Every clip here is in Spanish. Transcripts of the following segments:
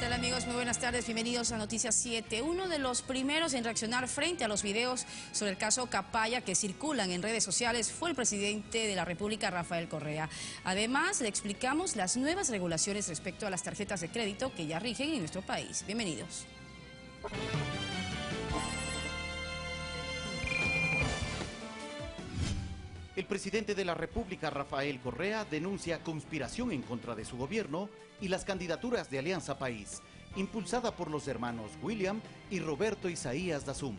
tal amigos? Muy buenas tardes, bienvenidos a Noticias 7. Uno de los primeros en reaccionar frente a los videos sobre el caso Capaya que circulan en redes sociales fue el presidente de la República, Rafael Correa. Además, le explicamos las nuevas regulaciones respecto a las tarjetas de crédito que ya rigen en nuestro país. Bienvenidos. El presidente de la República, Rafael Correa, denuncia conspiración en contra de su gobierno y las candidaturas de Alianza País, impulsada por los hermanos William y Roberto Isaías Dazum.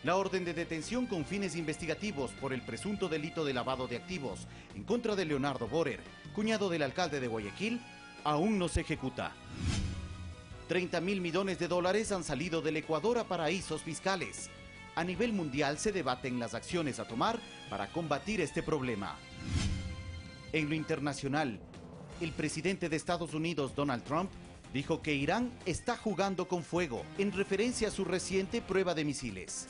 La orden de detención con fines investigativos por el presunto delito de lavado de activos en contra de Leonardo Borer, cuñado del alcalde de Guayaquil, aún no se ejecuta. 30.000 millones de dólares han salido del Ecuador a paraísos fiscales. A nivel mundial se debaten las acciones a tomar para combatir este problema. En lo internacional, el presidente de Estados Unidos, Donald Trump, dijo que Irán está jugando con fuego en referencia a su reciente prueba de misiles.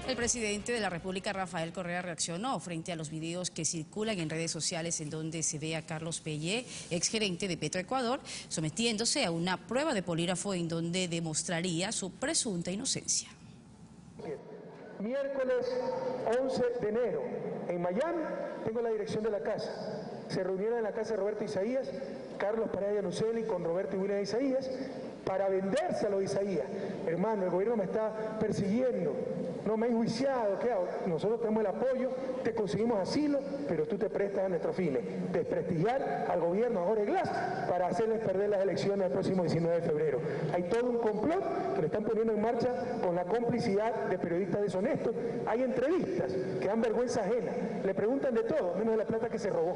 El presidente de la República, Rafael Correa, reaccionó frente a los videos que circulan en redes sociales en donde se ve a Carlos Pellé, exgerente de Petroecuador, sometiéndose a una prueba de polígrafo en donde demostraría su presunta inocencia. Miércoles 11 de enero, en Miami, tengo la dirección de la casa. Se reunieron en la casa de Roberto Isaías, Carlos Parada Yanuseli con Roberto y William Isaías, para venderse a los Isaías. Hermano, el gobierno me está persiguiendo, no me ha enjuiciado, ¿qué hago? Nosotros tenemos el apoyo, te conseguimos asilo, pero tú te prestas a nuestros fines, desprestigiar al gobierno, a Jorge Glass, para hacerles perder las elecciones el próximo 19 de febrero. Hay todo un complot que le están poniendo en marcha con la complicidad de periodistas deshonestos. Hay entrevistas que dan vergüenza ajena, le preguntan de todo, menos de la plata que se robó.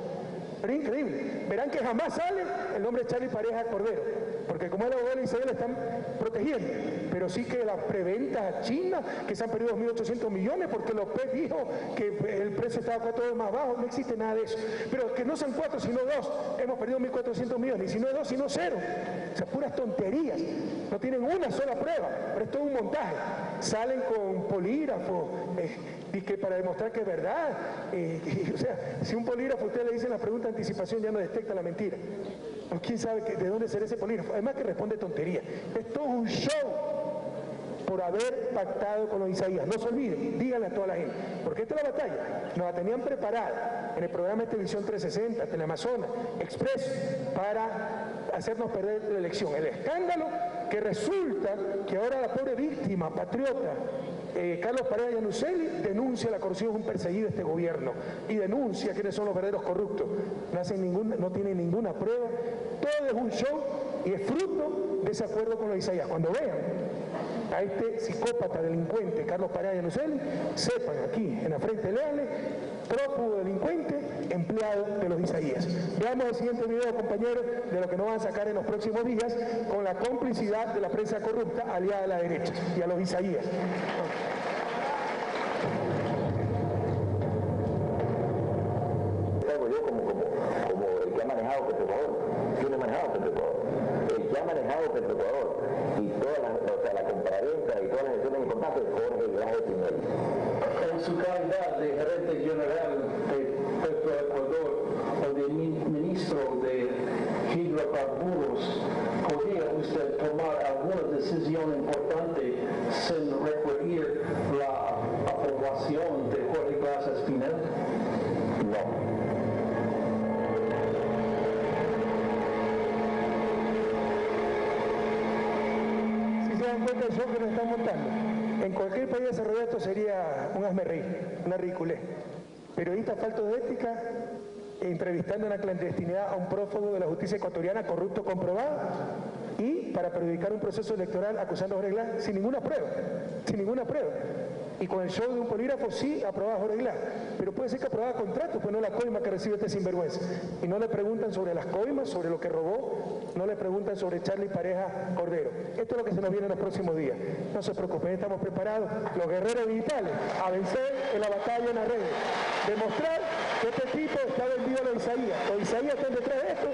Pero es increíble, verán que jamás sale el nombre de Charly Pareja Cordero, porque como el abogado de Isaías le están protegiendo, pero sí que las preventas a China, que se han perdido 2.800 millones, porque López dijo que el precio estaba 4 veces más bajo, no existe nada de eso. Pero que no son 4, sino 2, hemos perdido 1.400 millones, y si no es 2, sino 0. O sea, puras tonterías, no tienen una sola prueba, pero es todo un montaje. Salen con polígrafos, y que para demostrar que es verdad, o sea, si un polígrafo usted le dice la pregunta de anticipación ya no detecta la mentira. Pues quién sabe de dónde será ese polígrafo, además que responde tontería. Es todo un show por haber pactado con los Isaías. No se olviden, díganle a toda la gente, porque esta es la batalla. Nos la tenían preparada en el programa de televisión 360, Teleamazonas, Expreso, para hacernos perder la elección. El escándalo que resulta que ahora la pobre víctima, patriota, Carlos Parada Yanuseli, denuncia la corrupción, es un perseguido de este gobierno, y denuncia quiénes son los verdaderos corruptos. No tienen ninguna prueba, todo es un show y es fruto de ese acuerdo con los Isaías. Cuando vean a este psicópata delincuente, Carlos Parada Yanuseli, sepan aquí, en la Frente Leales, prófugo delincuente, empleado de los Isaías. Veamos el siguiente video, compañeros, de lo que nos van a sacar en los próximos días con la complicidad de la prensa corrupta aliada a la derecha y a los Isaías. Yo como el que ha manejado Petroecuador, yo no he manejado Petroecuador, el que ha manejado Petroecuador y toda la compraventa y todas las decisiones importantes, Jorge Glass Espinel. En su calidad de gerente general de Petroecuador o de ministro de hidrocarburos, ¿podría usted tomar alguna decisión importante sin requerir la aprobación de Jorge Glass Espinel? No. El show que nos están montando. En cualquier país desarrollado esto sería un hazmerreír, una ridiculez. Periodistas faltos de ética, entrevistando en la clandestinidad a un prófugo de la justicia ecuatoriana, corrupto comprobado, y para perjudicar un proceso electoral acusando a Jorge Glass sin ninguna prueba, Y con el show de un polígrafo sí aprobaba Jorge Glass, pero puede ser que aprobaba contratos, pues no la coima que recibe este sinvergüenza. Y no le preguntan sobre las coimas, sobre lo que robó, no le preguntan sobre Charly Pareja Cordero. Esto es lo que se nos viene en los próximos días. No se preocupen, estamos preparados, los guerreros digitales, a vencer en la batalla en las redes. Demostrar que este tipo está vendido a los Isaías. Los Isaías están detrás de esto,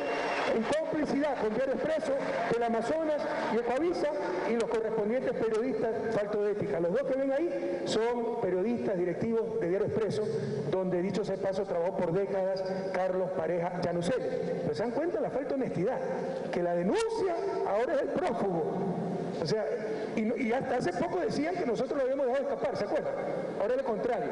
en cómplice. publicidad con Diario Expreso, Teleamazonas y Ecoavisa y los correspondientes periodistas falto de ética. Los dos que ven ahí son periodistas directivos de Diario Expreso, donde dicho sea de paso trabajó por décadas Carlos Pareja Llanuselli. Pero se dan cuenta la falta de honestidad, que la denuncia ahora es el prófugo. O sea, y hasta hace poco decían que nosotros lo habíamos dejado escapar, ¿se acuerdan? Ahora es lo contrario,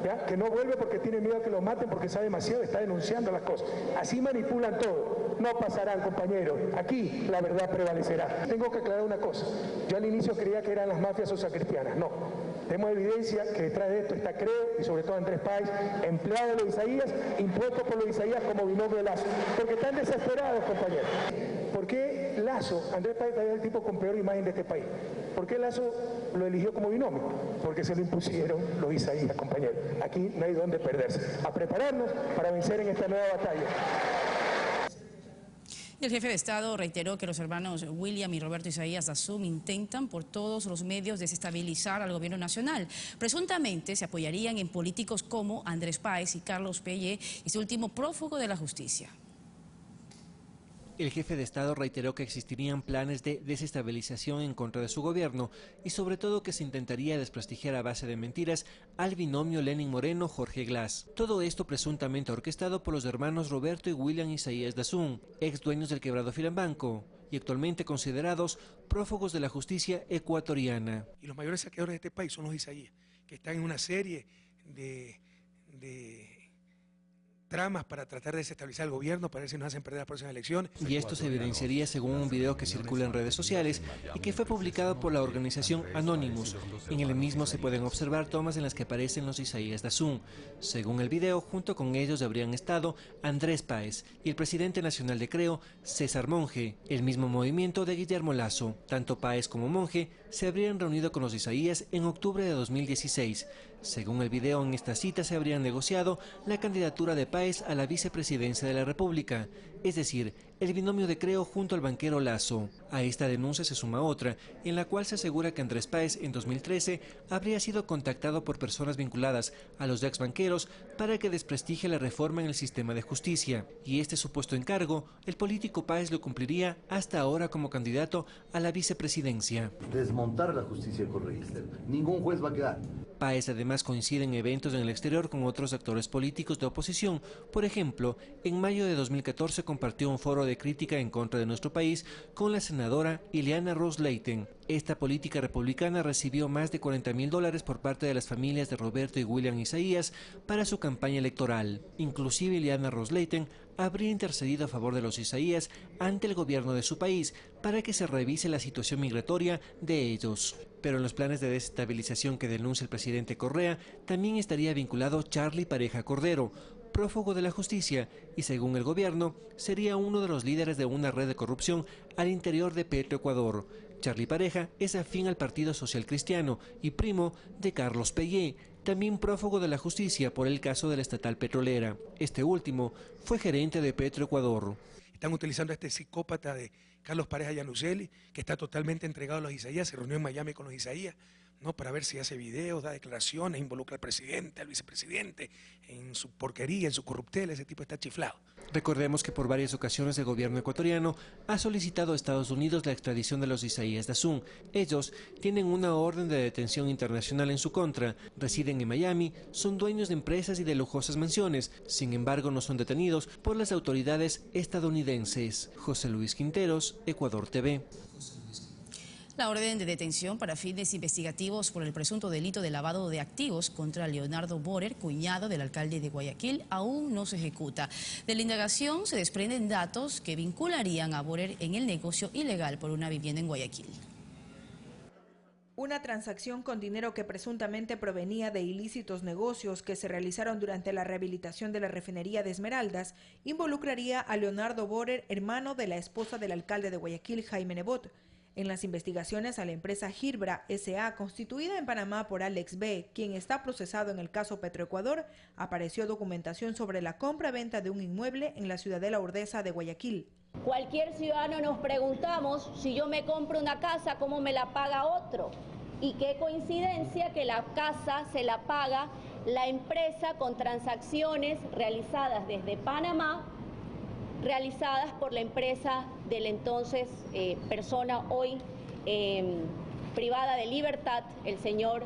¿ya? Que no vuelve porque tiene miedo a que lo maten, porque sabe demasiado, está denunciando las cosas. Así manipulan todo. No pasarán, compañeros. Aquí la verdad prevalecerá. Tengo que aclarar una cosa. Yo al inicio creía que eran las mafias socialcristianas. No. Tenemos evidencia que detrás de esto está Creo y sobre todo Andrés Páez, empleado de los Isaías, impuesto por los Isaías como binomio de Lazo. Porque están desesperados, compañeros. ¿Por qué Lazo, Andrés Páez es el tipo con peor imagen de este país? ¿Por qué Lazo lo eligió como binomio? Porque se lo impusieron los Isaías, compañeros. Aquí no hay dónde perderse. A prepararnos para vencer en esta nueva batalla. El jefe de Estado reiteró que los hermanos William y Roberto Isaías Dazún intentan por todos los medios desestabilizar al gobierno nacional. Presuntamente se apoyarían en políticos como Andrés Páez y Carlos Pellé, este último prófugo de la justicia. El jefe de Estado reiteró que existirían planes de desestabilización en contra de su gobierno y sobre todo que se intentaría desprestigiar a base de mentiras al binomio Lenin Moreno-Jorge Glass. Todo esto presuntamente orquestado por los hermanos Roberto y William Isaías Dazún, ex dueños del quebrado Filambanco y actualmente considerados prófugos de la justicia ecuatoriana. Y los mayores saqueadores de este país son los Isaías, que están en una serie de tramas para tratar de desestabilizar el gobierno, para ver si nos hacen perder las próximas elecciones. Y esto se evidenciaría según un video que circula en redes sociales y que fue publicado por la organización Anonymous. En el mismo se pueden observar tomas en las que aparecen los Isaías Dazún. Según el video, junto con ellos habrían estado Andrés Páez y el presidente nacional de Creo, César Monge, el mismo movimiento de Guillermo Lazo. Tanto Páez como Monge se habrían reunido con los Isaías en octubre de 2016. Según el video, en esta cita se habrían negociado la candidatura de Páez a la vicepresidencia de la República, es decir, el binomio de Creo junto al banquero Lazo. A esta denuncia se suma otra, en la cual se asegura que Andrés Páez en 2013 habría sido contactado por personas vinculadas a los ex banqueros para que desprestigie la reforma en el sistema de justicia. Y este supuesto encargo, el político Páez lo cumpliría hasta ahora como candidato a la vicepresidencia. Desmontar la justicia correísta. Ningún juez va a quedar. Páez además coincide en eventos en el exterior con otros actores políticos de oposición. Por ejemplo, en mayo de 2014 compartió un foro de crítica en contra de nuestro país con la senadora Ileana Ros-Lehtinen. Esta política republicana recibió más de $40.000 por parte de las familias de Roberto y William Isaías para su campaña electoral. Inclusive Ileana Ros-Lehtinen habría intercedido a favor de los Isaías ante el gobierno de su país para que se revise la situación migratoria de ellos. Pero en los planes de desestabilización que denuncia el presidente Correa también estaría vinculado Charly Pareja Cordero, prófugo de la justicia y, según el gobierno, sería uno de los líderes de una red de corrupción al interior de Petroecuador. Charly Pareja es afín al Partido Social Cristiano y primo de Carlos Pellé, también prófugo de la justicia por el caso de la estatal petrolera. Este último fue gerente de Petroecuador. Están utilizando a este psicópata de Carlos Pareja Llanuselli, que está totalmente entregado a los Isaías, se reunió en Miami con los Isaías, ¿no? Para ver si hace videos, da declaraciones, involucra al presidente, al vicepresidente, en su porquería, en su corruptela. Ese tipo está chiflado. Recordemos que por varias ocasiones el gobierno ecuatoriano ha solicitado a Estados Unidos la extradición de los Isaías Dazún. Ellos tienen una orden de detención internacional en su contra, residen en Miami, son dueños de empresas y de lujosas mansiones, sin embargo no son detenidos por las autoridades estadounidenses. José Luis Quinteros, Ecuador TV. La orden de detención para fines investigativos por el presunto delito de lavado de activos contra Leonardo Borer, cuñado del alcalde de Guayaquil, aún no se ejecuta. De la indagación se desprenden datos que vincularían a Borer en el negocio ilegal por una vivienda en Guayaquil. Una transacción con dinero que presuntamente provenía de ilícitos negocios que se realizaron durante la rehabilitación de la refinería de Esmeraldas involucraría a Leonardo Borer, hermano de la esposa del alcalde de Guayaquil, Jaime Nebot. En las investigaciones a la empresa Girbra S.A., constituida en Panamá por Alex B., quien está procesado en el caso Petroecuador, apareció documentación sobre la compra-venta de un inmueble en la Ciudadela Ordesa de Guayaquil. Cualquier ciudadano nos preguntamos, si yo me compro una casa, ¿cómo me la paga otro? Y qué coincidencia que la casa se la paga la empresa con transacciones realizadas desde Panamá realizadas por la empresa del entonces persona hoy privada de libertad, el señor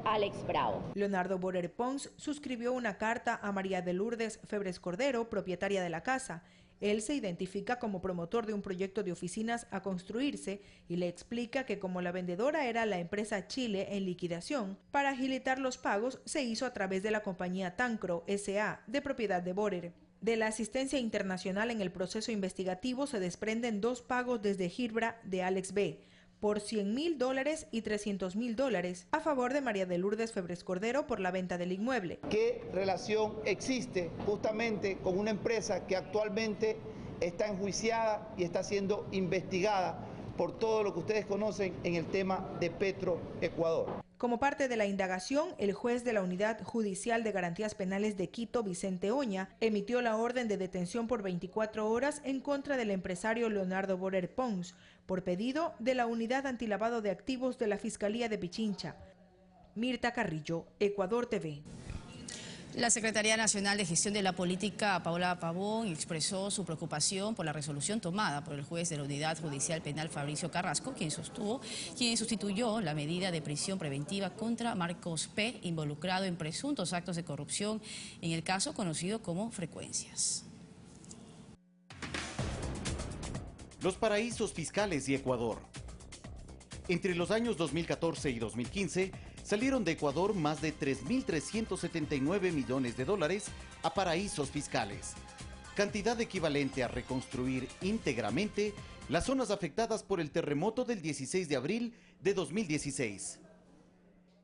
Alex Bravo. Leonardo Borer Pons suscribió una carta a María de Lourdes Febres Cordero, propietaria de la casa. Él se identifica como promotor de un proyecto de oficinas a construirse y le explica que como la vendedora era la empresa Chile en liquidación, para agilitar los pagos se hizo a través de la compañía Tancro S.A., de propiedad de Borer. De la asistencia internacional en el proceso investigativo se desprenden 2 pagos desde Girbra de Alex B., por $100.000 y $300.000 a favor de María de Lourdes Febres Cordero por la venta del inmueble. ¿Qué relación existe justamente con una empresa que actualmente está enjuiciada y está siendo investigada por todo lo que ustedes conocen en el tema de Petroecuador? Como parte de la indagación, el juez de la Unidad Judicial de Garantías Penales de Quito, Vicente Oña, emitió la orden de detención por 24 horas en contra del empresario Leonardo Borer Pons, por pedido de la Unidad Antilavado de Activos de la Fiscalía de Pichincha. Mirta Carrillo, Ecuador TV. La Secretaría Nacional de Gestión de la Política, Paola Pavón, expresó su preocupación por la resolución tomada por el juez de la Unidad Judicial Penal Fabricio Carrasco, quien sustituyó la medida de prisión preventiva contra Marcos P., involucrado en presuntos actos de corrupción en el caso conocido como Frecuencias. Los paraísos fiscales y Ecuador. Entre los años 2014 y 2015, salieron de Ecuador más de 3.379 millones de dólares a paraísos fiscales, cantidad equivalente a reconstruir íntegramente las zonas afectadas por el terremoto del 16 de abril de 2016.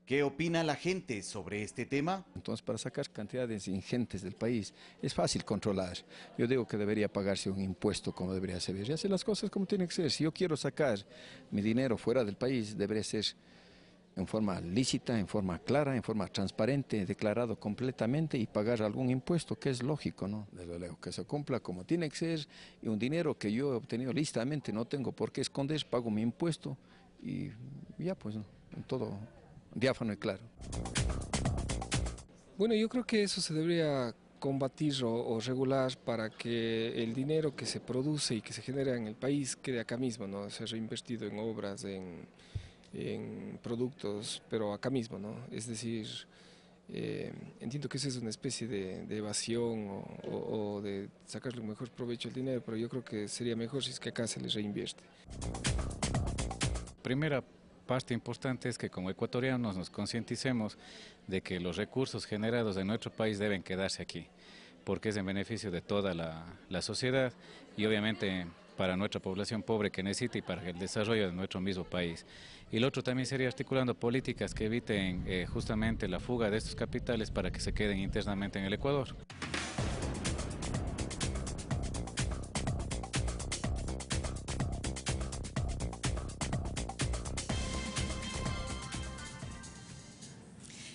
¿Qué opina la gente sobre este tema? Entonces, para sacar cantidades ingentes del país es fácil controlar. Yo digo que debería pagarse un impuesto como debería ser y hacer las cosas como tiene que ser. Si yo quiero sacar mi dinero fuera del país, debería ser en forma lícita, en forma clara, en forma transparente, declarado completamente y pagar algún impuesto, que es lógico, ¿no? Desde luego, que se cumpla como tiene que ser, y un dinero que yo he obtenido lícitamente no tengo por qué esconder, pago mi impuesto y ya pues, ¿no? Todo diáfano y claro. Bueno, yo creo que eso se debería combatir o regular para que el dinero que se produce y que se genera en el país quede acá mismo, ¿no? Sea reinvertido en obras, en productos, pero acá mismo, ¿no? Es decir, entiendo que esa es una especie de evasión o de sacarle un mejor provecho al dinero, pero yo creo que sería mejor si es que acá se les reinvierte. Primera parte importante es que como ecuatorianos nos concienticemos de que los recursos generados en nuestro país deben quedarse aquí, porque es en beneficio de toda la sociedad y obviamente para nuestra población pobre que necesita y para el desarrollo de nuestro mismo país. Y lo otro también sería articulando políticas que eviten justamente la fuga de estos capitales para que se queden internamente en el Ecuador.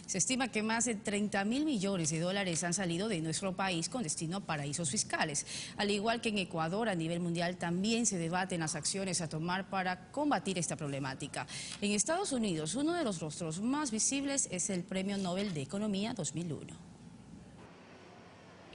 Se estima que más de 30.000 millones de dólares han salido de nuestro país con destino a paraísos fiscales. Al igual que en Ecuador, a nivel mundial también se debaten las acciones a tomar para combatir esta problemática. En Estados Unidos, uno de los rostros más visibles es el Premio Nobel de Economía 2001.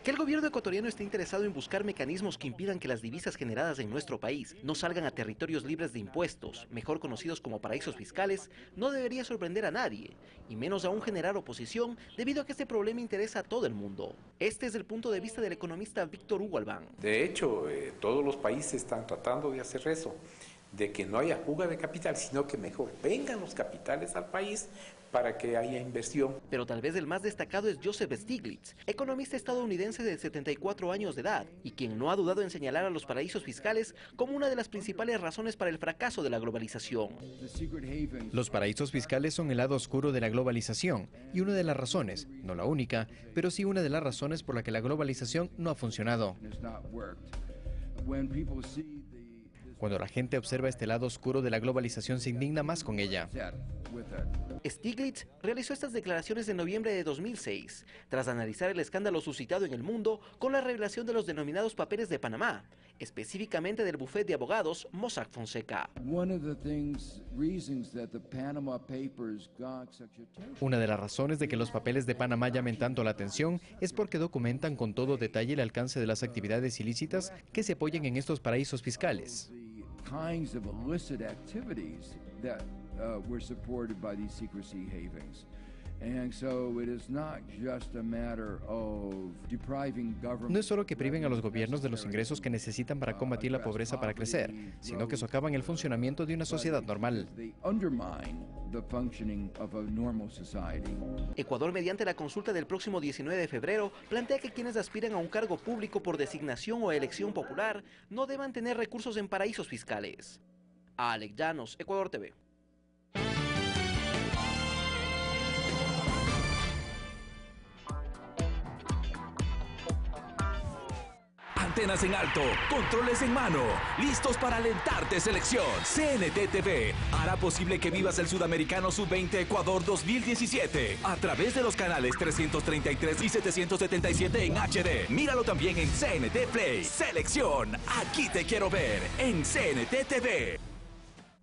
Que el gobierno ecuatoriano esté interesado en buscar mecanismos que impidan que las divisas generadas en nuestro país no salgan a territorios libres de impuestos, mejor conocidos como paraísos fiscales, no debería sorprender a nadie, y menos aún generar oposición debido a que este problema interesa a todo el mundo. Este es el punto de vista del economista Víctor Hugo Albán. De hecho, todos los países están tratando de hacer eso, de que no haya fuga de capital, sino que mejor vengan los capitales al país para que haya inversión. Pero tal vez el más destacado es Joseph Stiglitz, economista estadounidense de 74 años de edad, y quien no ha dudado en señalar a los paraísos fiscales como una de las principales razones para el fracaso de la globalización. Los paraísos fiscales son el lado oscuro de la globalización, y una de las razones, no la única, pero sí una de las razones por la que la globalización no ha funcionado. Cuando la gente observa este lado oscuro de la globalización, se indigna más con ella. Stiglitz realizó estas declaraciones en noviembre de 2006, tras analizar el escándalo suscitado en el mundo con la revelación de los denominados papeles de Panamá, específicamente del bufete de abogados Mossack Fonseca. Una de las razones de que los papeles de Panamá llamen tanto la atención es porque documentan con todo detalle el alcance de las actividades ilícitas que se apoyan en estos paraísos fiscales. No es solo que priven a los gobiernos de los ingresos que necesitan para combatir la pobreza para crecer, sino que socavan el funcionamiento de una sociedad normal. Ecuador, mediante la consulta del próximo 19 de febrero, plantea que quienes aspiran a un cargo público por designación o elección popular no deban tener recursos en paraísos fiscales. Alex Llanos, Ecuador TV. Antenas en alto, controles en mano, listos para alentarte selección. CNT TV hará posible que vivas el Sudamericano Sub-20 Ecuador 2017 a través de los canales 333 y 777 en HD. Míralo también en CNT Play. Selección, aquí te quiero ver en CNT TV.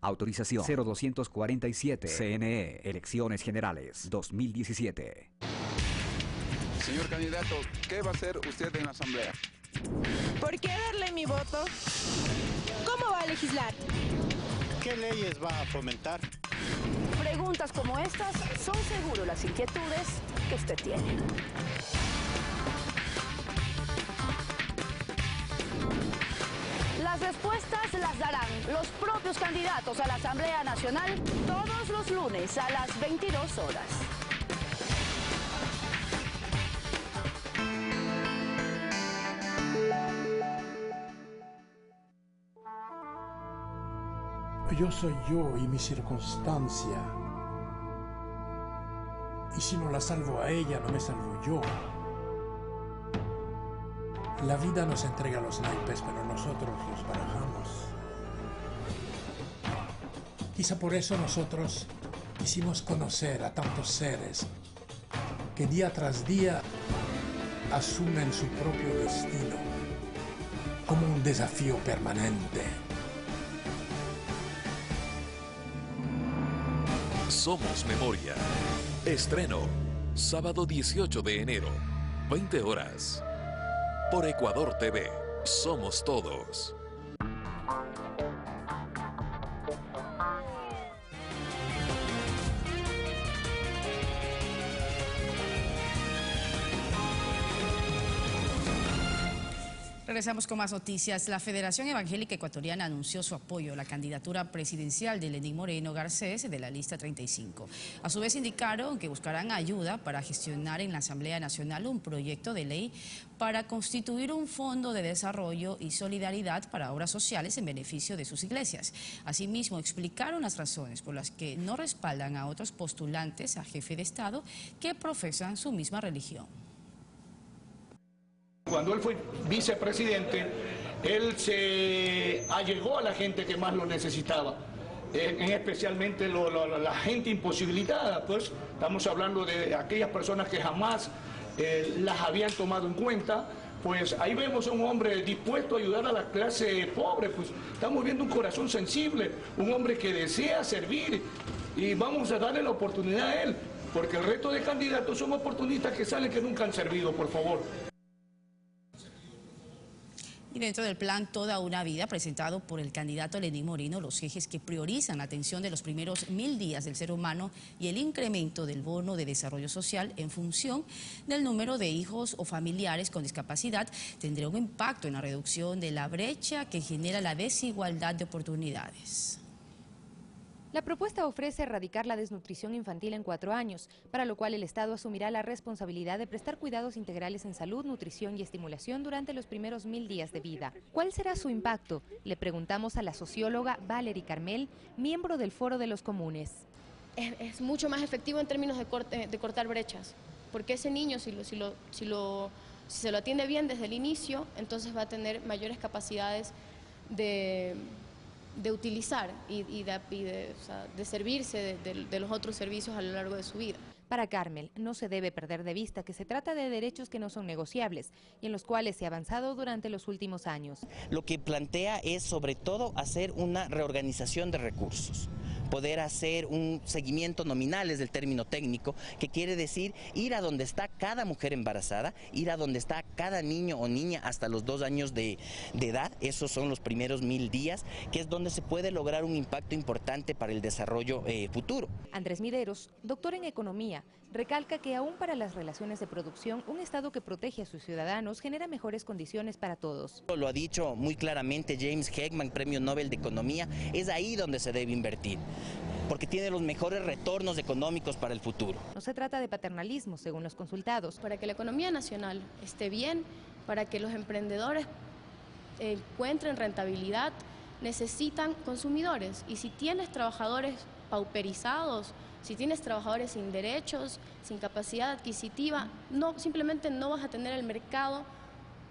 Autorización 0247. CNE, Elecciones Generales 2017. Señor candidato, ¿qué va a hacer usted en la Asamblea? ¿Por qué darle mi voto? ¿Cómo va a legislar? ¿Qué leyes va a fomentar? Preguntas como estas son seguro las inquietudes que usted tiene. Las respuestas las darán los propios candidatos a la Asamblea Nacional todos los lunes a las 22 horas. Yo soy yo y mi circunstancia. Y si no la salvo a ella, no me salvo yo. La vida nos entrega los naipes, pero nosotros los barajamos. Quizá por eso nosotros quisimos conocer a tantos seres que día tras día asumen su propio destino como un desafío permanente. Somos Memoria. Estreno, sábado 18 de enero, 20 horas. Por Ecuador TV, somos todos. Regresamos con más noticias. La Federación Evangélica Ecuatoriana anunció su apoyo a la candidatura presidencial de Lenín Moreno Garcés de la lista 35. A su vez indicaron que buscarán ayuda para gestionar en la Asamblea Nacional un proyecto de ley para constituir un fondo de desarrollo y solidaridad para obras sociales en beneficio de sus iglesias. Asimismo, explicaron las razones por las que no respaldan a otros postulantes a jefe de Estado que profesan su misma religión. Cuando él fue vicepresidente, él se allegó a la gente que más lo necesitaba, especialmente la gente imposibilitada. Pues estamos hablando de aquellas personas que jamás las habían tomado en cuenta. Pues ahí vemos a un hombre dispuesto a ayudar a la clase pobre. Pues estamos viendo un corazón sensible, un hombre que desea servir, y vamos a darle la oportunidad a él, porque el resto de candidatos son oportunistas que salen que nunca han servido, por favor. Y dentro del plan Toda una Vida, presentado por el candidato Lenín Moreno, los ejes que priorizan la atención de los primeros 1000 días del ser humano y el incremento del bono de desarrollo social en función del número de hijos o familiares con discapacidad, tendrá un impacto en la reducción de la brecha que genera la desigualdad de oportunidades. La propuesta ofrece erradicar la desnutrición infantil en 4 años, para lo cual el Estado asumirá la responsabilidad de prestar cuidados integrales en salud, nutrición y estimulación durante los primeros 1000 días de vida. ¿Cuál será su impacto? Le preguntamos a la socióloga Valery Carmel, miembro del Foro de los Comunes. Es mucho más efectivo en términos de cortar brechas, porque ese niño, si se lo atiende bien desde el inicio, entonces va a tener mayores capacidades de utilizar y de servirse de los otros servicios a lo largo de su vida. Para Carmel, no se debe perder de vista que se trata de derechos que no son negociables y en los cuales se ha avanzado durante los últimos años. Lo que plantea es sobre todo hacer una reorganización de recursos, poder hacer un seguimiento nominal, es el término técnico, que quiere decir ir a donde está cada mujer embarazada, ir a donde está cada niño o niña hasta los 2 años de edad, esos son los primeros 1000 días, que es donde se puede lograr un impacto importante para el desarrollo futuro. Andrés Mideros, doctor en economía, recalca que aún para las relaciones de producción, un Estado que protege a sus ciudadanos genera mejores condiciones para todos. Lo ha dicho muy claramente James Heckman, Premio Nobel de Economía, es ahí donde se debe invertir, porque tiene los mejores retornos económicos para el futuro. No se trata de paternalismo, según los consultados. Para que la economía nacional esté bien, para que los emprendedores encuentren rentabilidad, necesitan consumidores. Y si tienes trabajadores pauperizados, si tienes trabajadores sin derechos, sin capacidad adquisitiva, simplemente no vas a tener el mercado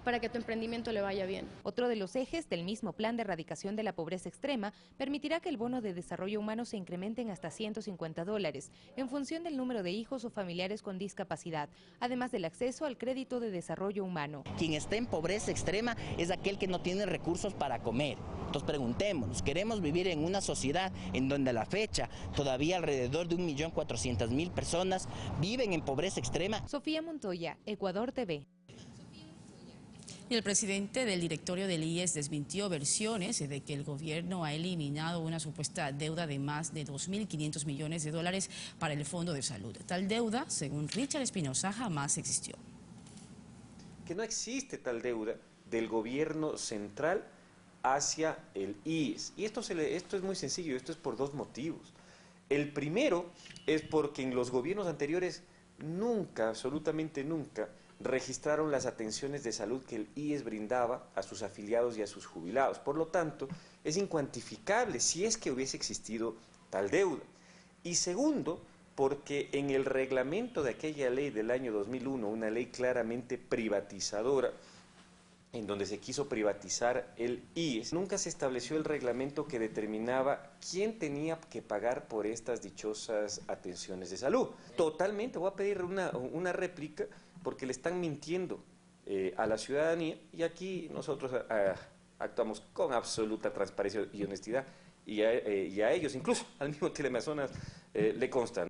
para que tu emprendimiento le vaya bien. Otro de los ejes del mismo plan de erradicación de la pobreza extrema permitirá que el bono de desarrollo humano se incremente en hasta $150 en función del número de hijos o familiares con discapacidad, además del acceso al crédito de desarrollo humano. Quien está en pobreza extrema es aquel que no tiene recursos para comer. Entonces preguntémonos, ¿queremos vivir en una sociedad en donde a la fecha todavía alrededor de 1.400.000 personas viven en pobreza extrema? Sofía Montoya, Ecuador TV. Y el presidente del directorio del IES desmintió versiones de que el gobierno ha eliminado una supuesta deuda de más de $2.500 millones para el Fondo de Salud. Tal deuda, según Richard Espinosa, jamás existió. Que no existe tal deuda del gobierno central hacia el IES. Y esto es muy sencillo, esto es por 2 motivos. El primero es porque en los gobiernos anteriores nunca, absolutamente nunca, registraron las atenciones de salud que el IES brindaba a sus afiliados y a sus jubilados. Por lo tanto, es incuantificable si es que hubiese existido tal deuda. Y segundo, porque en el reglamento de aquella ley del año 2001, una ley claramente privatizadora, en donde se quiso privatizar el IES, nunca se estableció el reglamento que determinaba quién tenía que pagar por estas dichosas atenciones de salud. Totalmente, voy a pedir una réplica, porque le están mintiendo a la ciudadanía, y aquí nosotros actuamos con absoluta transparencia y honestidad, y a ellos, incluso al mismo Teleamazonas, le constan.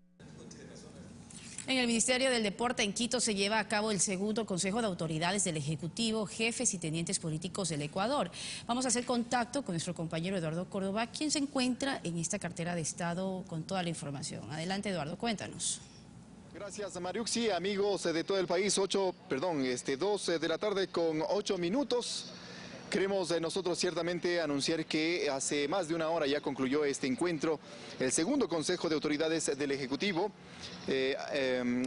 En el Ministerio del Deporte en Quito se lleva a cabo el segundo Consejo de Autoridades del Ejecutivo, Jefes y Tenientes Políticos del Ecuador. Vamos a hacer contacto con nuestro compañero Eduardo Córdoba, quien se encuentra en esta cartera de Estado con toda la información. Adelante, Eduardo, cuéntanos. Gracias, Mariuxi. Amigos de todo el país, 2 de la tarde con 8 minutos. Queremos nosotros ciertamente anunciar que hace más de una hora ya concluyó este encuentro, el segundo Consejo de Autoridades del Ejecutivo,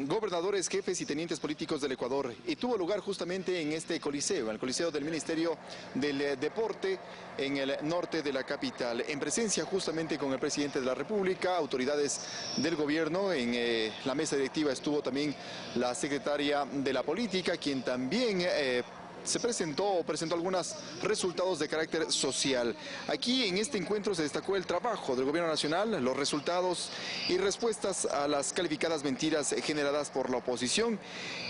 gobernadores, jefes y tenientes políticos del Ecuador, y tuvo lugar justamente en este coliseo, el coliseo del Ministerio del Deporte en el norte de la capital, en presencia justamente con el presidente de la República, autoridades del gobierno. En la mesa directiva estuvo también la secretaria de la Política, quien también presentó algunos resultados de carácter social. Aquí en este encuentro se destacó el trabajo del gobierno nacional, los resultados y respuestas a las calificadas mentiras generadas por la oposición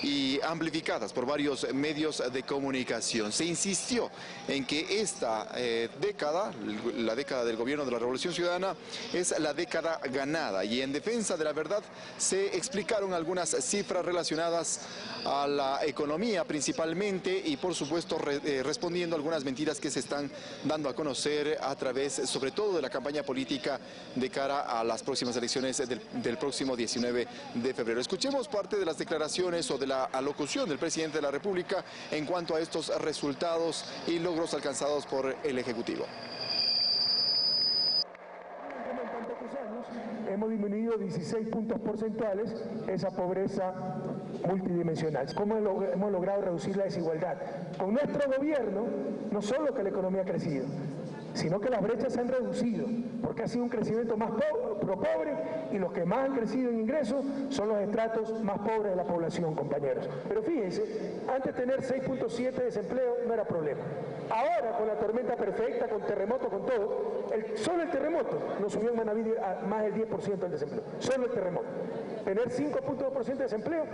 y amplificadas por varios medios de comunicación. Se insistió en que esta década, la década del gobierno de la Revolución Ciudadana, es la década ganada, y en defensa de la verdad se explicaron algunas cifras relacionadas a la economía principalmente, y por supuesto respondiendo a algunas mentiras que se están dando a conocer a través sobre todo de la campaña política de cara a las próximas elecciones del próximo 19 de febrero. Escuchemos parte de las declaraciones o de la alocución del presidente de la República en cuanto a estos resultados y logros alcanzados por el Ejecutivo. Hemos disminuido 16 puntos porcentuales esa pobreza multidimensional. ¿Cómo hemos logrado reducir la desigualdad? Con nuestro gobierno, no solo que la economía ha crecido, sino que las brechas se han reducido, porque ha sido un crecimiento más pobre, y los que más han crecido en ingresos son los estratos más pobres de la población, compañeros. Pero fíjense, antes de tener 6.7 de desempleo no era problema. Ahora, con la tormenta perfecta, con terremoto, con todo, solo el terremoto nos subió en Manaví a más del 10% el desempleo, solo el terremoto. tener 5.2% de desempleo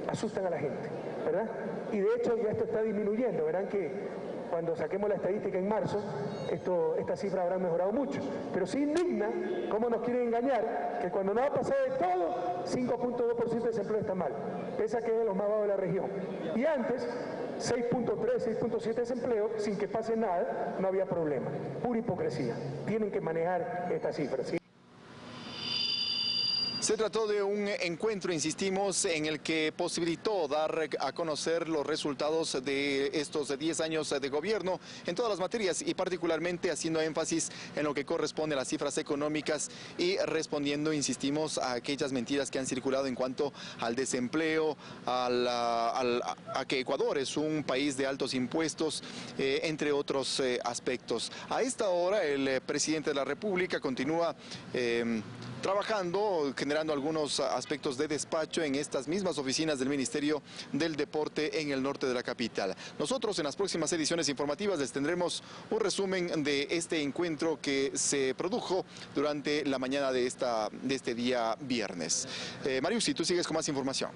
asustan a la gente, ¿verdad? Y de hecho ya esto está disminuyendo, verán que cuando saquemos la estadística en marzo, estas cifras habrán mejorado mucho. Pero sí indigna cómo nos quieren engañar, que cuando no va a pasar de todo, 5.2% de desempleo está mal, pese a que es de los más bajos de la región. Y antes, 6.3, 6.7 de desempleo, sin que pase nada, no había problema. Pura hipocresía. Tienen que manejar estas cifras, ¿sí? Se trató de un encuentro, insistimos, en el que posibilitó dar a conocer los resultados de estos 10 años de gobierno en todas las materias y particularmente haciendo énfasis en lo que corresponde a las cifras económicas y respondiendo, insistimos, a aquellas mentiras que han circulado en cuanto al desempleo, a que Ecuador es un país de altos impuestos, entre otros aspectos. A esta hora el presidente de la República continúa trabajando, generando algunos aspectos de despacho en estas mismas oficinas del Ministerio del Deporte en el norte de la capital. Nosotros en las próximas ediciones informativas les tendremos un resumen de este encuentro que se produjo durante la mañana de este día viernes. Mariusi, tú sigues con más información.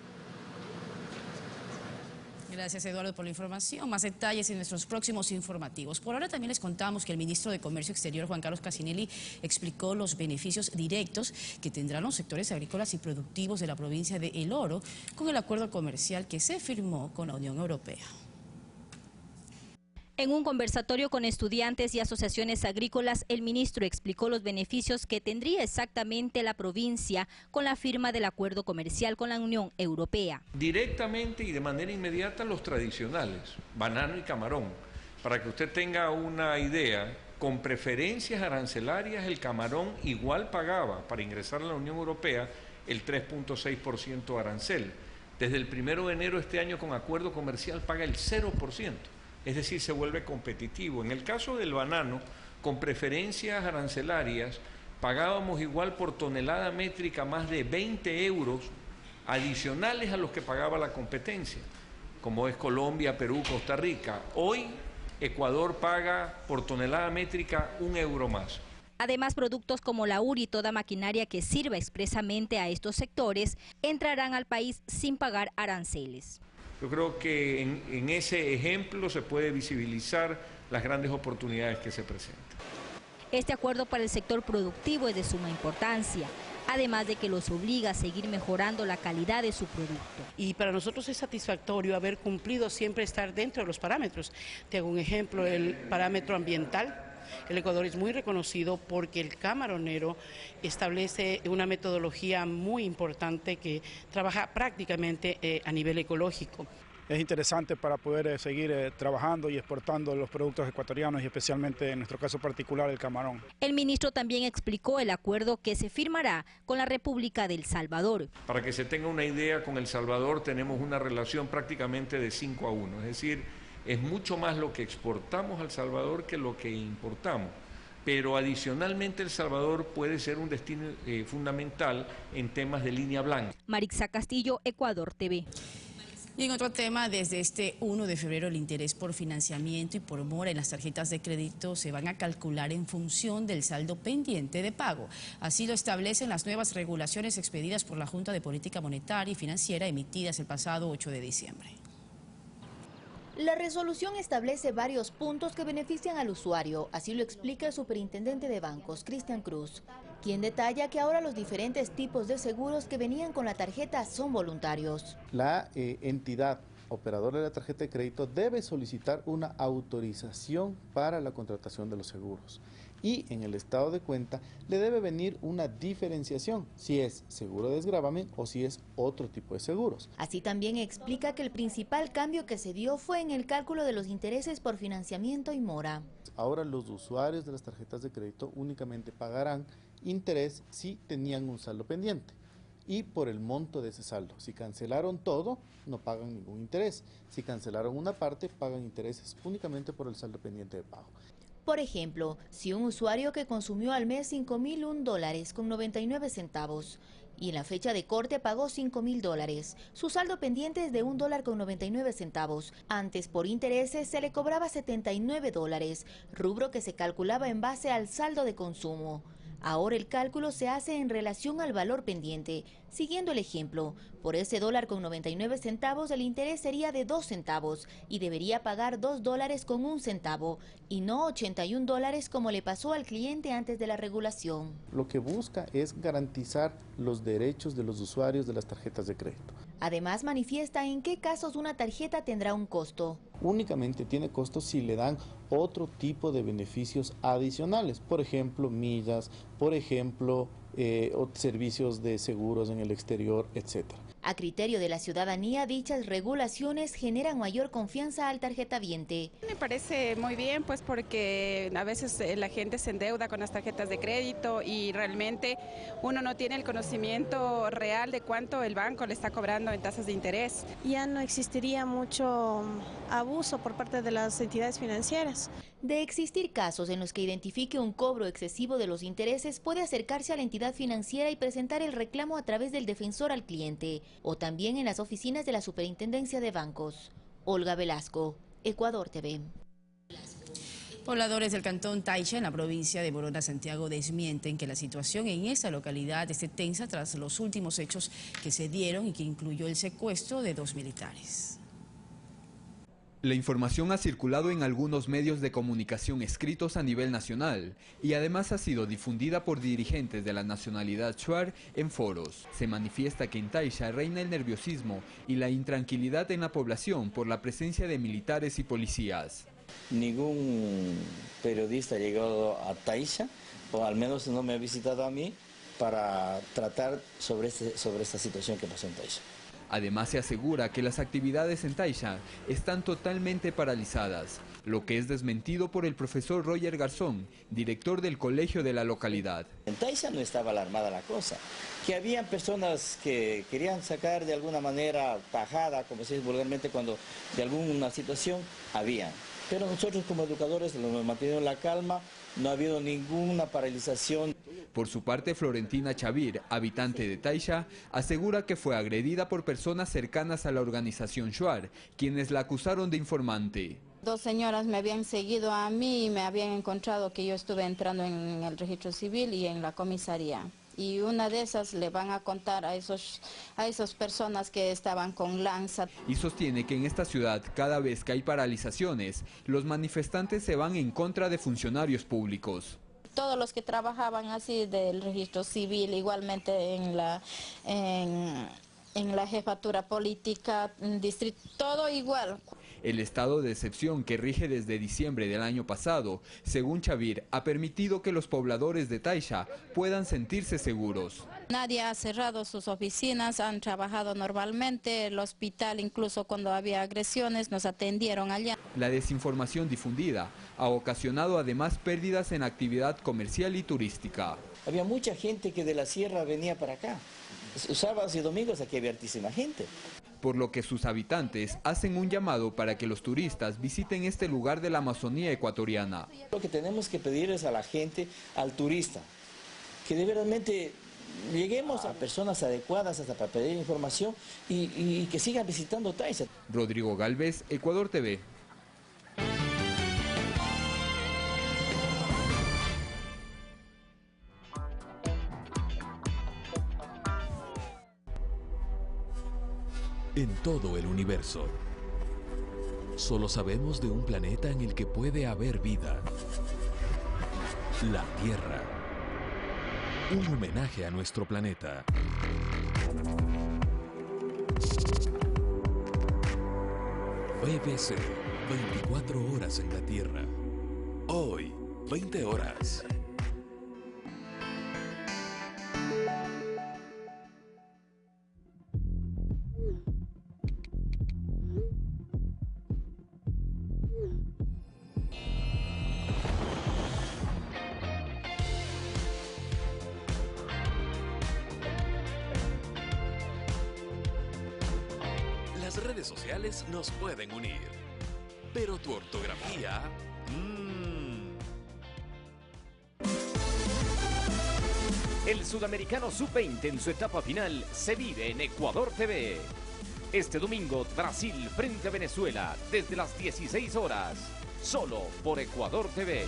Gracias, Eduardo, por la información. Más detalles en nuestros próximos informativos. Por ahora también les contamos que el ministro de Comercio Exterior, Juan Carlos Cassinelli, explicó los beneficios directos que tendrán los sectores agrícolas y productivos de la provincia de El Oro con el acuerdo comercial que se firmó con la Unión Europea. En un conversatorio con estudiantes y asociaciones agrícolas, el ministro explicó los beneficios que tendría exactamente la provincia con la firma del acuerdo comercial con la Unión Europea. Directamente y de manera inmediata los tradicionales, banano y camarón. Para que usted tenga una idea, con preferencias arancelarias el camarón igual pagaba para ingresar a la Unión Europea el 3.6% arancel. Desde el 1 de enero de este año con acuerdo comercial paga el 0%. Es decir, se vuelve competitivo. En el caso del banano, con preferencias arancelarias, pagábamos igual por tonelada métrica más de 20 euros adicionales a los que pagaba la competencia, como es Colombia, Perú, Costa Rica. Hoy, Ecuador paga por tonelada métrica 1 euro más. Además, productos como la URI y toda maquinaria que sirva expresamente a estos sectores entrarán al país sin pagar aranceles. Yo creo que en ese ejemplo se puede visibilizar las grandes oportunidades que se presentan. Este acuerdo para el sector productivo es de suma importancia, además de que los obliga a seguir mejorando la calidad de su producto. Y para nosotros es satisfactorio haber cumplido siempre estar dentro de los parámetros. Te hago un ejemplo, el parámetro ambiental. El Ecuador es muy reconocido porque el camaronero establece una metodología muy importante que trabaja prácticamente a nivel ecológico. Es interesante para poder seguir trabajando y exportando los productos ecuatorianos y especialmente en nuestro caso particular el camarón. El ministro también explicó el acuerdo que se firmará con la República de El Salvador. Para que se tenga una idea, con El Salvador tenemos una relación prácticamente de 5-1, es decir, es mucho más lo que exportamos a El Salvador que lo que importamos. Pero adicionalmente El Salvador puede ser un destino fundamental en temas de línea blanca. Marixa Castillo, Ecuador TV. Y en otro tema, desde este 1 de febrero el interés por financiamiento y por mora en las tarjetas de crédito se van a calcular en función del saldo pendiente de pago. Así lo establecen las nuevas regulaciones expedidas por la Junta de Política Monetaria y Financiera emitidas el pasado 8 de diciembre. La resolución establece varios puntos que benefician al usuario, así lo explica el superintendente de bancos, Cristian Cruz, quien detalla que ahora los diferentes tipos de seguros que venían con la tarjeta son voluntarios. La entidad operadora de la tarjeta de crédito debe solicitar una autorización para la contratación de los seguros. Y en el estado de cuenta le debe venir una diferenciación, si es seguro de desgravamen o si es otro tipo de seguros. Así también explica que el principal cambio que se dio fue en el cálculo de los intereses por financiamiento y mora. Ahora los usuarios de las tarjetas de crédito únicamente pagarán interés si tenían un saldo pendiente y por el monto de ese saldo. Si cancelaron todo, no pagan ningún interés. Si cancelaron una parte, pagan intereses únicamente por el saldo pendiente de pago. Por ejemplo, si un usuario que consumió al mes $5.001 con 99 centavos y en la fecha de corte pagó $5.000, su saldo pendiente es de $1 con 99 centavos. Antes, por intereses, se le cobraba $79, rubro que se calculaba en base al saldo de consumo. Ahora el cálculo se hace en relación al valor pendiente. Siguiendo el ejemplo, por ese dólar con 99 centavos el interés sería de 2 centavos y debería pagar $2 con 1 centavo y no 81 dólares como le pasó al cliente antes de la regulación. Lo que busca es garantizar los derechos de los usuarios de las tarjetas de crédito. Además manifiesta en qué casos una tarjeta tendrá un costo. Únicamente tiene costos si le dan otro tipo de beneficios adicionales, por ejemplo millas, por ejemplo servicios de seguros en el exterior, etc. A criterio de la ciudadanía, dichas regulaciones generan mayor confianza al tarjetaviente. Me parece muy bien, pues porque a veces la gente se endeuda con las tarjetas de crédito y realmente uno no tiene el conocimiento real de cuánto el banco le está cobrando en tasas de interés. Ya no existiría mucho abuso por parte de las entidades financieras. De existir casos en los que identifique un cobro excesivo de los intereses, puede acercarse a la entidad financiera y presentar el reclamo a través del defensor al cliente, o también en las oficinas de la Superintendencia de Bancos. Olga Velasco, Ecuador TV. Pobladores del cantón Taixa, en la provincia de Morona, Santiago, desmienten que la situación en esa localidad esté tensa tras los últimos hechos que se dieron y que incluyó el secuestro de 2 militares. La información ha circulado en algunos medios de comunicación escritos a nivel nacional y además ha sido difundida por dirigentes de la nacionalidad shuar en foros. Se manifiesta que en Taixa reina el nerviosismo y la intranquilidad en la población por la presencia de militares y policías. Ningún periodista ha llegado a Taixa, o al menos no me ha visitado a mí, para tratar sobre esta situación que pasó en Taixa. Además se asegura que las actividades en Taixa están totalmente paralizadas, lo que es desmentido por el profesor Roger Garzón, director del colegio de la localidad. En Taixa no estaba alarmada la cosa, que habían personas que querían sacar de alguna manera tajada, como se dice vulgarmente, cuando de alguna situación había. Pero nosotros como educadores nos hemos mantenido la calma, no ha habido ninguna paralización. Por su parte, Florentina Chavir, habitante de Taixa, asegura que fue agredida por personas cercanas a la organización shuar, quienes la acusaron de informante. 2 señoras me habían seguido a mí y me habían encontrado que yo estuve entrando en el registro civil y en la comisaría. Y una de esas le van a contar a esas personas que estaban con lanza. Y sostiene que en esta ciudad, cada vez que hay paralizaciones, los manifestantes se van en contra de funcionarios públicos. Todos los que trabajaban así del registro civil, igualmente en la jefatura política, distrito, todo igual. El estado de excepción que rige desde diciembre del año pasado, según Chavir, ha permitido que los pobladores de Taixa puedan sentirse seguros. Nadie ha cerrado sus oficinas, han trabajado normalmente, el hospital incluso cuando había agresiones nos atendieron allá. La desinformación difundida ha ocasionado además pérdidas en actividad comercial y turística. Había mucha gente que de la sierra venía para acá. Sábados y domingos aquí había hartísima gente. Por lo que sus habitantes hacen un llamado para que los turistas visiten este lugar de la Amazonía ecuatoriana. Lo que tenemos que pedir es a la gente, al turista, que de verdadmente lleguemos a personas adecuadas hasta para pedir información y que sigan visitando Taixa. Rodrigo Galvez, Ecuador TV. En todo el universo, solo sabemos de un planeta en el que puede haber vida. La Tierra. Un homenaje a nuestro planeta. BBC, 24 horas en la Tierra. Hoy, 20 horas. Las redes sociales nos pueden unir, pero tu ortografía... El Sudamericano Sub-20 en su etapa final se vive en Ecuador TV. Este domingo, Brasil frente a Venezuela, desde las 16 horas, solo por Ecuador TV.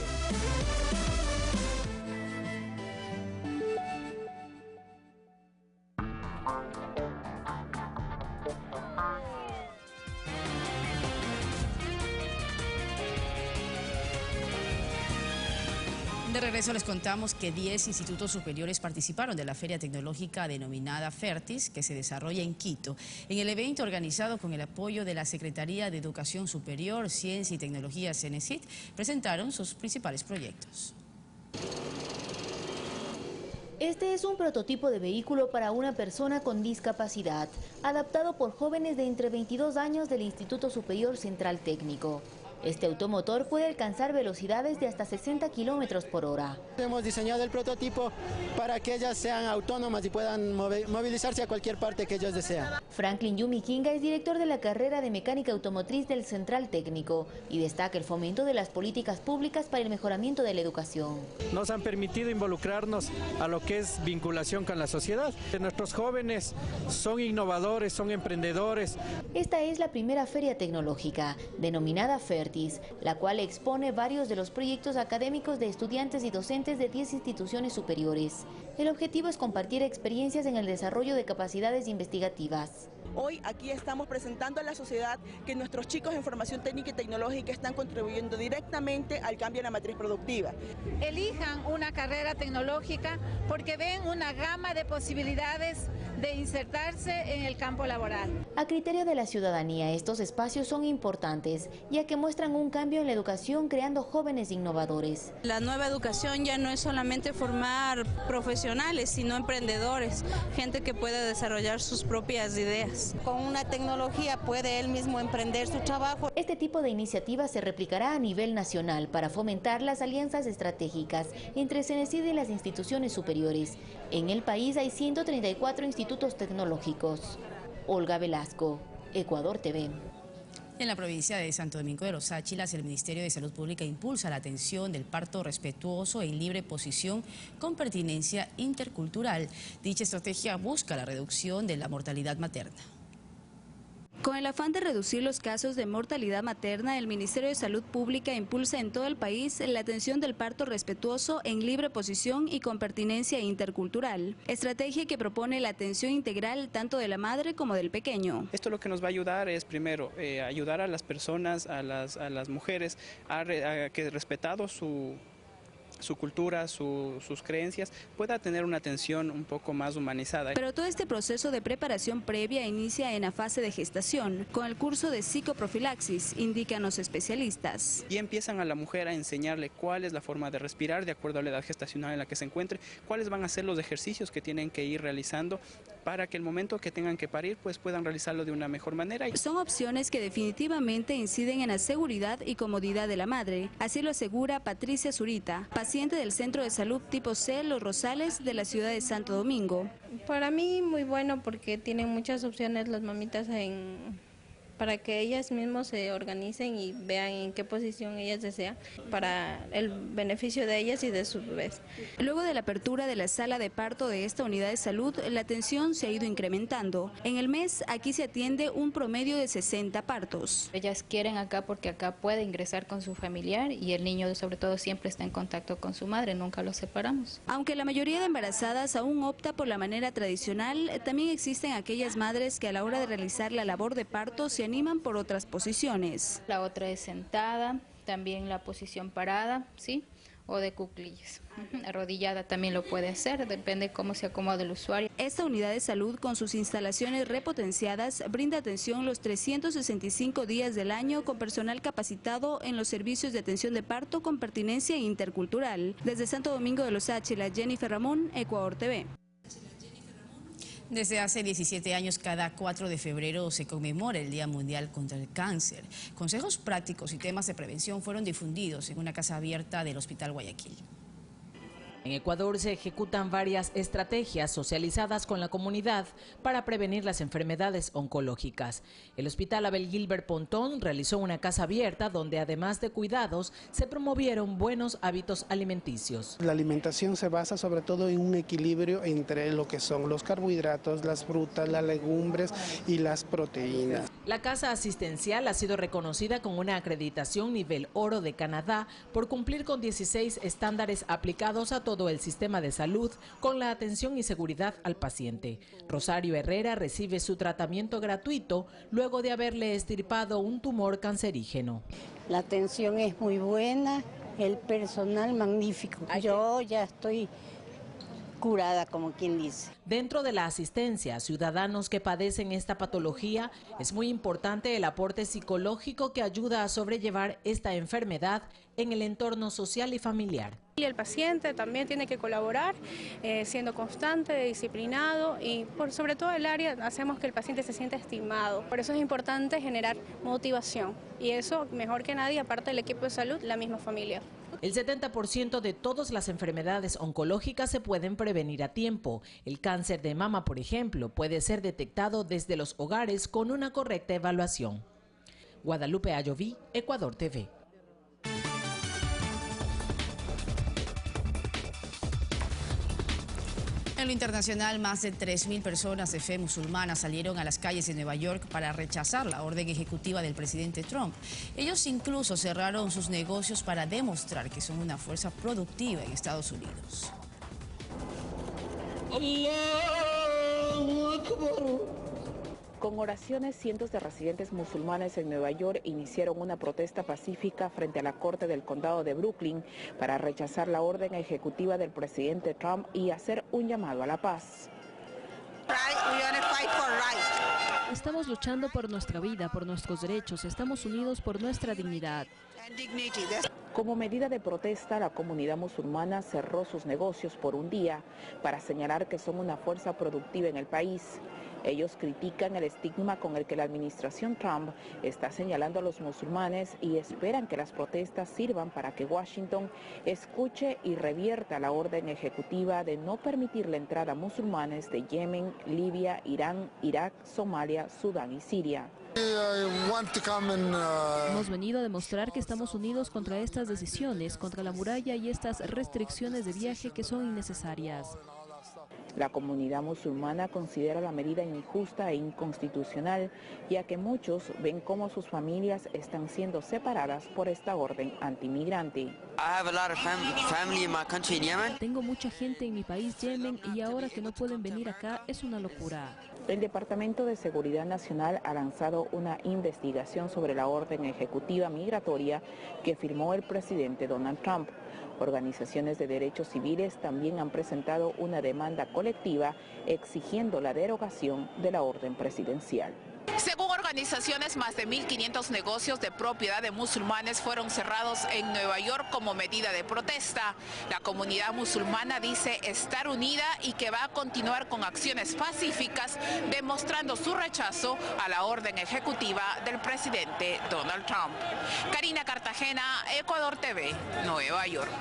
De regreso les contamos que 10 institutos superiores participaron de la feria tecnológica denominada Fertis, que se desarrolla en Quito. En el evento organizado con el apoyo de la Secretaría de Educación Superior, Ciencia y Tecnología CENESID, presentaron sus principales proyectos. Este es un prototipo de vehículo para una persona con discapacidad, adaptado por jóvenes de entre 22 años del Instituto Superior Central Técnico. Este automotor puede alcanzar velocidades de hasta 60 kilómetros por hora. Hemos diseñado el prototipo para que ellas sean autónomas y puedan movilizarse a cualquier parte que ellos desean. Franklin Yumi Kinga es director de la carrera de mecánica automotriz del Central Técnico y destaca el fomento de las políticas públicas para el mejoramiento de la educación. Nos han permitido involucrarnos a lo que es vinculación con la sociedad. Nuestros jóvenes son innovadores, son emprendedores. Esta es la primera feria tecnológica, denominada Fertis, la cual expone varios de los proyectos académicos de estudiantes y docentes de 10 instituciones superiores. El objetivo es compartir experiencias en el desarrollo de capacidades investigativas. Hoy aquí estamos presentando a la sociedad que nuestros chicos en formación técnica y tecnológica están contribuyendo directamente al cambio en la matriz productiva. Elijan una carrera tecnológica porque ven una gama de posibilidades de insertarse en el campo laboral. A criterio de la ciudadanía, estos espacios son importantes, ya que muestran un cambio en la educación creando jóvenes innovadores. La nueva educación ya no es solamente formar profesionales, sino emprendedores, gente que puede desarrollar sus propias ideas. Con una tecnología puede él mismo emprender su trabajo. Este tipo de iniciativa se replicará a nivel nacional para fomentar las alianzas estratégicas entre CENESID y las instituciones superiores. En el país hay 134 institutos tecnológicos. Olga Velasco, Ecuador TV. En la provincia de Santo Domingo de los Áchilas, el Ministerio de Salud Pública impulsa la atención del parto respetuoso en libre posición con pertinencia intercultural. Dicha estrategia busca la reducción de la mortalidad materna. Con el afán de reducir los casos de mortalidad materna, el Ministerio de Salud Pública impulsa en todo el país la atención del parto respetuoso en libre posición y con pertinencia intercultural, estrategia que propone la atención integral tanto de la madre como del pequeño. Esto lo que nos va a ayudar es primero ayudar a las personas, a las mujeres a que respetado su cultura, sus creencias, pueda tener una atención un poco más humanizada. Pero todo este proceso de preparación previa inicia en la fase de gestación, con el curso de psicoprofilaxis, indican los especialistas. Y empiezan a la mujer a enseñarle cuál es la forma de respirar de acuerdo a la edad gestacional en la que se encuentre, cuáles van a ser los ejercicios que tienen que ir realizando para que el momento que tengan que parir pues puedan realizarlo de una mejor manera. Son opciones que definitivamente inciden en la seguridad y comodidad de la madre, así lo asegura Patricia Zurita, paciente del Centro de Salud Tipo C Los Rosales de la ciudad de Santo Domingo. Para mí muy bueno porque tienen muchas opciones las mamitas para que ellas mismas se organicen y vean en qué posición ellas desean para el beneficio de ellas y de sus bebés. Luego de la apertura de la sala de parto de esta unidad de salud, la atención se ha ido incrementando. En el mes aquí se atiende un promedio de 60 partos. Ellas quieren acá porque acá puede ingresar con su familiar y el niño sobre todo siempre está en contacto con su madre, nunca los separamos. Aunque la mayoría de embarazadas aún opta por la manera tradicional, también existen aquellas madres que a la hora de realizar la labor de parto se animan por otras posiciones. La otra es sentada, también la posición parada, ¿sí? O de cuclillas. Arrodillada también lo puede hacer, depende cómo se acomode el usuario. Esta unidad de salud con sus instalaciones repotenciadas brinda atención los 365 días del año con personal capacitado en los servicios de atención de parto con pertinencia intercultural. Desde Santo Domingo de los Áchilas, Jennifer Ramón, Ecuador TV. Desde hace 17 años, cada 4 de febrero se conmemora el Día Mundial contra el Cáncer. Consejos prácticos y temas de prevención fueron difundidos en una casa abierta del Hospital Guayaquil. En Ecuador se ejecutan varias estrategias socializadas con la comunidad para prevenir las enfermedades oncológicas. El Hospital Abel Gilbert Pontón realizó una casa abierta donde además de cuidados se promovieron buenos hábitos alimenticios. La alimentación se basa sobre todo en un equilibrio entre lo que son los carbohidratos, las frutas, las legumbres y las proteínas. La casa asistencial ha sido reconocida con una acreditación nivel oro de Canadá por cumplir con 16 estándares aplicados a todo el sistema de salud con la atención y seguridad al paciente. Rosario Herrera recibe su tratamiento gratuito luego de haberle extirpado un tumor cancerígeno. La atención es muy buena, el personal magnífico. Yo ya estoy curada, como quien dice. Dentro de la asistencia a ciudadanos que padecen esta patología, es muy importante el aporte psicológico que ayuda a sobrellevar esta enfermedad en el entorno social y familiar. Y el paciente también tiene que colaborar, siendo constante, disciplinado y sobre todo el área hacemos que el paciente se sienta estimado. Por eso es importante generar motivación y eso mejor que nadie, aparte del equipo de salud, la misma familia. El 70% de todas las enfermedades oncológicas se pueden prevenir a tiempo. El cáncer de mama, por ejemplo, puede ser detectado desde los hogares con una correcta evaluación. Guadalupe Ayoví, Ecuador TV. En lo internacional, más de 3.000 personas de fe musulmana salieron a las calles de Nueva York para rechazar la orden ejecutiva del presidente Trump. Ellos incluso cerraron sus negocios para demostrar que son una fuerza productiva en Estados Unidos. Allahu Akbar. Con oraciones, cientos de residentes musulmanes en Nueva York iniciaron una protesta pacífica frente a la Corte del Condado de Brooklyn para rechazar la orden ejecutiva del presidente Trump y hacer un llamado a la paz. Estamos luchando por nuestra vida, por nuestros derechos, estamos unidos por nuestra dignidad. Como medida de protesta, la comunidad musulmana cerró sus negocios por un día para señalar que son una fuerza productiva en el país. Ellos critican el estigma con el que la administración Trump está señalando a los musulmanes y esperan que las protestas sirvan para que Washington escuche y revierta la orden ejecutiva de no permitir la entrada a musulmanes de Yemen, Libia, Irán, Irak, Somalia, Sudán y Siria. Hemos venido a demostrar que estamos unidos contra estas decisiones, contra la muralla y estas restricciones de viaje que son innecesarias. La comunidad musulmana considera la medida injusta e inconstitucional, ya que muchos ven cómo sus familias están siendo separadas por esta orden antimigrante. Tengo mucha gente en mi país, Yemen, y ahora que no pueden venir acá es una locura. El Departamento de Seguridad Nacional ha lanzado una investigación sobre la orden ejecutiva migratoria que firmó el presidente Donald Trump. Organizaciones de derechos civiles también han presentado una demanda colectiva exigiendo la derogación de la orden presidencial. Según organizaciones, más de 1.500 negocios de propiedad de musulmanes fueron cerrados en Nueva York como medida de protesta. La comunidad musulmana dice estar unida y que va a continuar con acciones pacíficas, demostrando su rechazo a la orden ejecutiva del presidente Donald Trump. Karina Cartagena, Ecuador TV, Nueva York.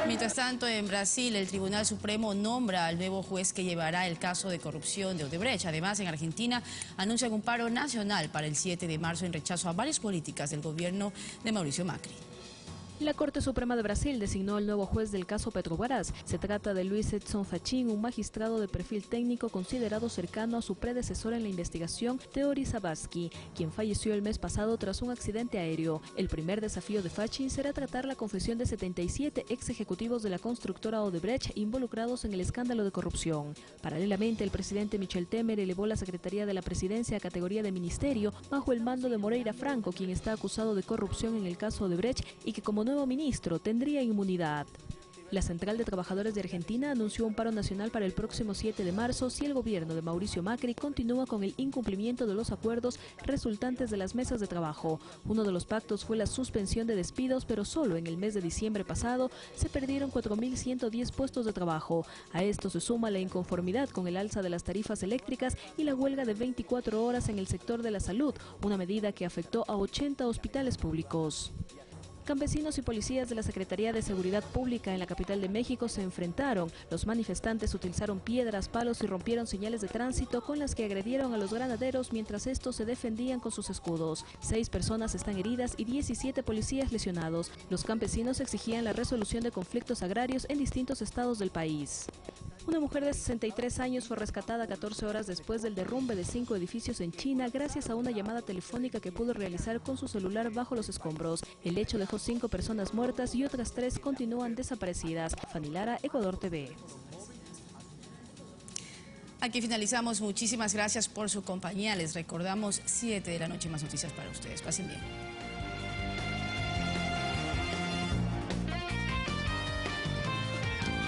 Mientras tanto, en Brasil, el Tribunal Supremo nombra al nuevo juez que llevará el caso de corrupción de Odebrecht. Además, en Argentina anuncian un paro nacional para el 7 de marzo en rechazo a varias políticas del gobierno de Mauricio Macri. La Corte Suprema de Brasil designó al nuevo juez del caso Petrobras. Se trata de Luiz Edson Fachin, un magistrado de perfil técnico considerado cercano a su predecesor en la investigación, Teori Zavascki, quien falleció el mes pasado tras un accidente aéreo. El primer desafío de Fachin será tratar la confesión de 77 ex ejecutivos de la constructora Odebrecht involucrados en el escándalo de corrupción. Paralelamente, el presidente Michel Temer elevó la Secretaría de la Presidencia a categoría de ministerio bajo el mando de Moreira Franco, quien está acusado de corrupción en el caso Odebrecht y que como nuevo ministro tendría inmunidad. La Central de Trabajadores de Argentina anunció un paro nacional para el próximo 7 de marzo si el gobierno de Mauricio Macri continúa con el incumplimiento de los acuerdos resultantes de las mesas de trabajo. Uno de los pactos fue la suspensión de despidos, pero solo en el mes de diciembre pasado se perdieron 4.110 puestos de trabajo. A esto se suma la inconformidad con el alza de las tarifas eléctricas y la huelga de 24 horas en el sector de la salud, una medida que afectó a 80 hospitales públicos. Campesinos y policías de la Secretaría de Seguridad Pública en la capital de México se enfrentaron. Los manifestantes utilizaron piedras, palos y rompieron señales de tránsito con las que agredieron a los granaderos mientras estos se defendían con sus escudos. 6 personas están heridas y 17 policías lesionados. Los campesinos exigían la resolución de conflictos agrarios en distintos estados del país. Una mujer de 63 años fue rescatada 14 horas después del derrumbe de 5 edificios en China gracias a una llamada telefónica que pudo realizar con su celular bajo los escombros. El hecho dejó 5 personas muertas y otras 3 continúan desaparecidas. Fanny Lara, Ecuador TV. Aquí finalizamos. Muchísimas gracias por su compañía. Les recordamos 7 de la noche más noticias para ustedes. Pasen bien.